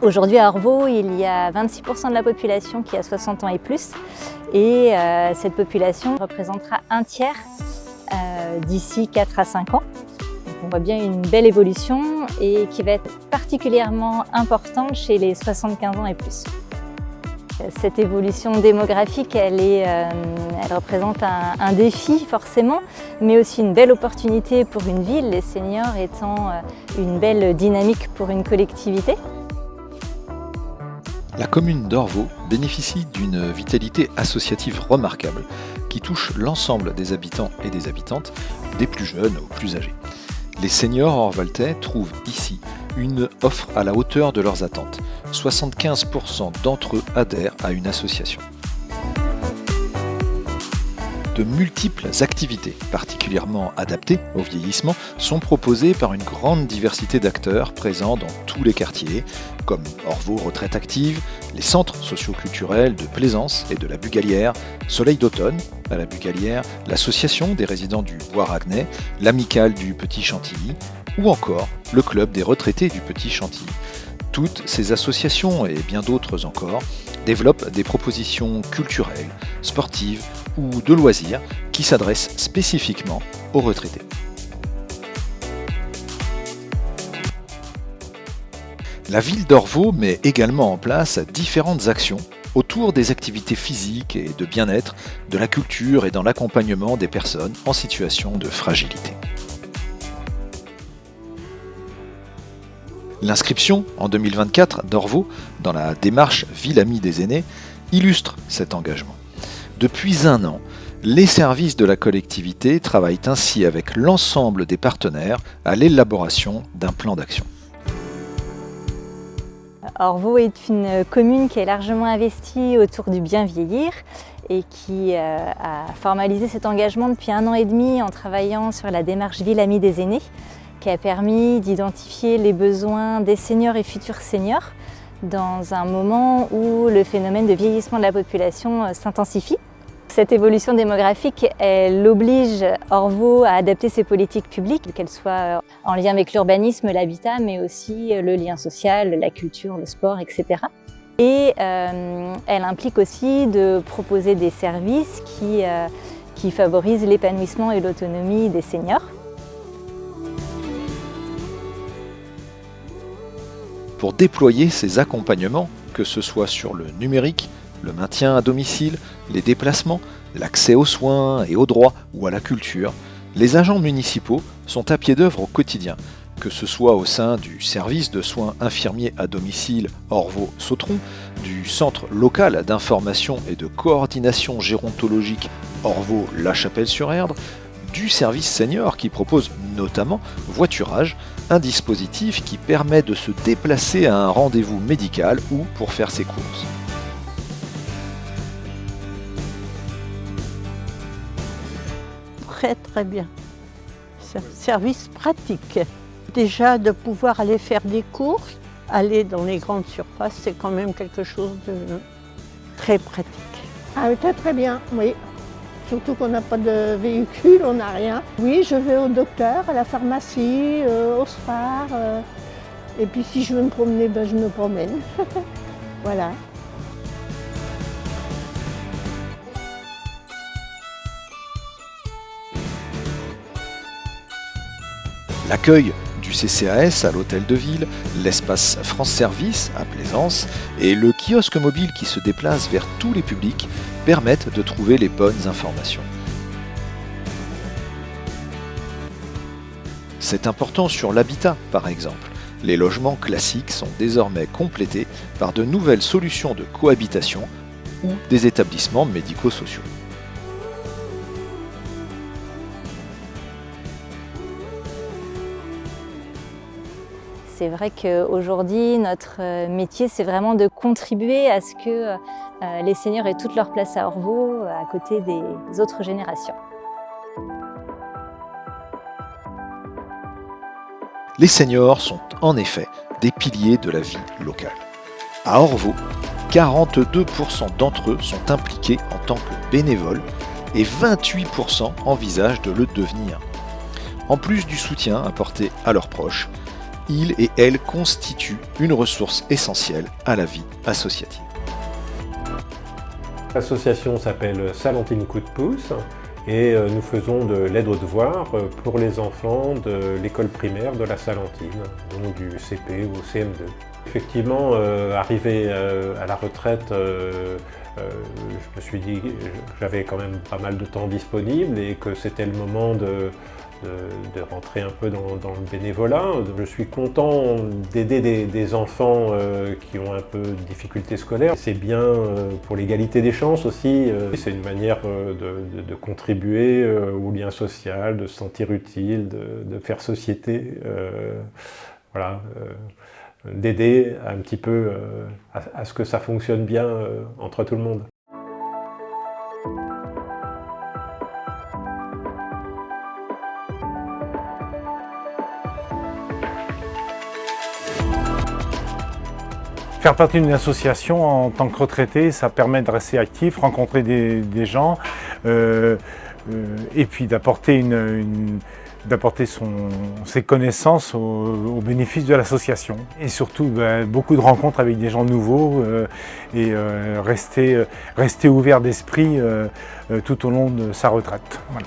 Aujourd'hui à Orvault, il y a 26% de la population qui a 60 ans et plus, et cette population représentera un tiers d'ici 4 à 5 ans. Donc on voit bien une belle évolution et qui va être particulièrement importante chez les 75 ans et plus. Cette évolution démographique, elle représente un défi forcément, mais aussi une belle opportunité pour une ville, les seniors étant une belle dynamique pour une collectivité. La commune d'Orvault bénéficie d'une vitalité associative remarquable qui touche l'ensemble des habitants et des habitantes, des plus jeunes aux plus âgés. Les seniors orvaltais trouvent ici une offre à la hauteur de leurs attentes. 75% d'entre eux adhèrent à une association. De multiples activités, particulièrement adaptées au vieillissement, sont proposées par une grande diversité d'acteurs présents dans tous les quartiers, comme Orvault Retraite Active, les centres socioculturels de Plaisance et de la Bugalière, Soleil d'automne à la Bugalière, l'association des résidents du Bois-Ragnais, l'amicale du Petit Chantilly, ou encore le club des retraités du Petit Chantilly. Toutes ces associations et bien d'autres encore développent des propositions culturelles, sportives ou de loisirs qui s'adressent spécifiquement aux retraités. La ville d'Orvault met également en place différentes actions autour des activités physiques et de bien-être, de la culture et dans l'accompagnement des personnes en situation de fragilité. L'inscription en 2024 d'Orvault dans la démarche Ville Amie des aînés illustre cet engagement. Depuis un an, les services de la collectivité travaillent ainsi avec l'ensemble des partenaires à l'élaboration d'un plan d'action. Orvault est une commune qui est largement investie autour du bien vieillir et qui a formalisé cet engagement depuis 1 an et demi en travaillant sur la démarche Ville Amie des aînés, qui a permis d'identifier les besoins des seniors et futurs seniors dans un moment où le phénomène de vieillissement de la population s'intensifie. Cette évolution démographique, elle oblige Orvault à adapter ses politiques publiques, qu'elles soient en lien avec l'urbanisme, l'habitat, mais aussi le lien social, la culture, le sport, etc. Et elle implique aussi de proposer des services qui favorisent l'épanouissement et l'autonomie des seniors. Pour déployer ces accompagnements, que ce soit sur le numérique, le maintien à domicile, les déplacements, l'accès aux soins et aux droits ou à la culture, les agents municipaux sont à pied d'œuvre au quotidien, que ce soit au sein du service de soins infirmiers à domicile Orvault-Sautron, du centre local d'information et de coordination gérontologique Orvault-La Chapelle-sur-Erdre, du service senior qui propose notamment voiturage, un dispositif qui permet de se déplacer à un rendez-vous médical ou pour faire ses courses. Très bien. C'est un service pratique. Déjà de pouvoir aller faire des courses, aller dans les grandes surfaces, c'est quand même quelque chose de très pratique. Ah oui, très bien, oui. Surtout qu'on n'a pas de véhicule, on n'a rien. Oui, je vais au docteur, à la pharmacie, au SPAR. Et puis si je veux me promener, ben, je me promène. Voilà. L'accueil du CCAS à l'hôtel de ville, l'espace France Service à Plaisance et le kiosque mobile qui se déplace vers tous les publics permettent de trouver les bonnes informations. C'est important sur l'habitat par exemple. Les logements classiques sont désormais complétés par de nouvelles solutions de cohabitation ou des établissements médico-sociaux. C'est vrai qu'aujourd'hui, notre métier, c'est vraiment de contribuer à ce que les seniors aient toute leur place à Orvault, à côté des autres générations. Les seniors sont en effet des piliers de la vie locale. À Orvault, 42% d'entre eux sont impliqués en tant que bénévoles et 28% envisagent de le devenir. En plus du soutien apporté à leurs proches, ils et elles constituent une ressource essentielle à la vie associative. L'association s'appelle Salentine Coup de Pouce et nous faisons de l'aide aux devoirs pour les enfants de l'école primaire de la Salentine, donc du CP au CM2. Effectivement, arrivé à la retraite, je me suis dit que j'avais quand même pas mal de temps disponible et que c'était le moment de rentrer un peu dans le bénévolat. Je suis content d'aider des enfants qui ont un peu de difficultés scolaires. C'est bien pour l'égalité des chances aussi. C'est une manière de contribuer au lien social, de se sentir utile, de faire société. Voilà, d'aider un petit peu à ce que ça fonctionne bien entre tout le monde. Faire partie d'une association en tant que retraité, ça permet de rester actif, rencontrer des gens et puis d'apporter ses connaissances au bénéfice de l'association. Et surtout, beaucoup de rencontres avec des gens nouveaux et rester ouvert d'esprit tout au long de sa retraite. Voilà.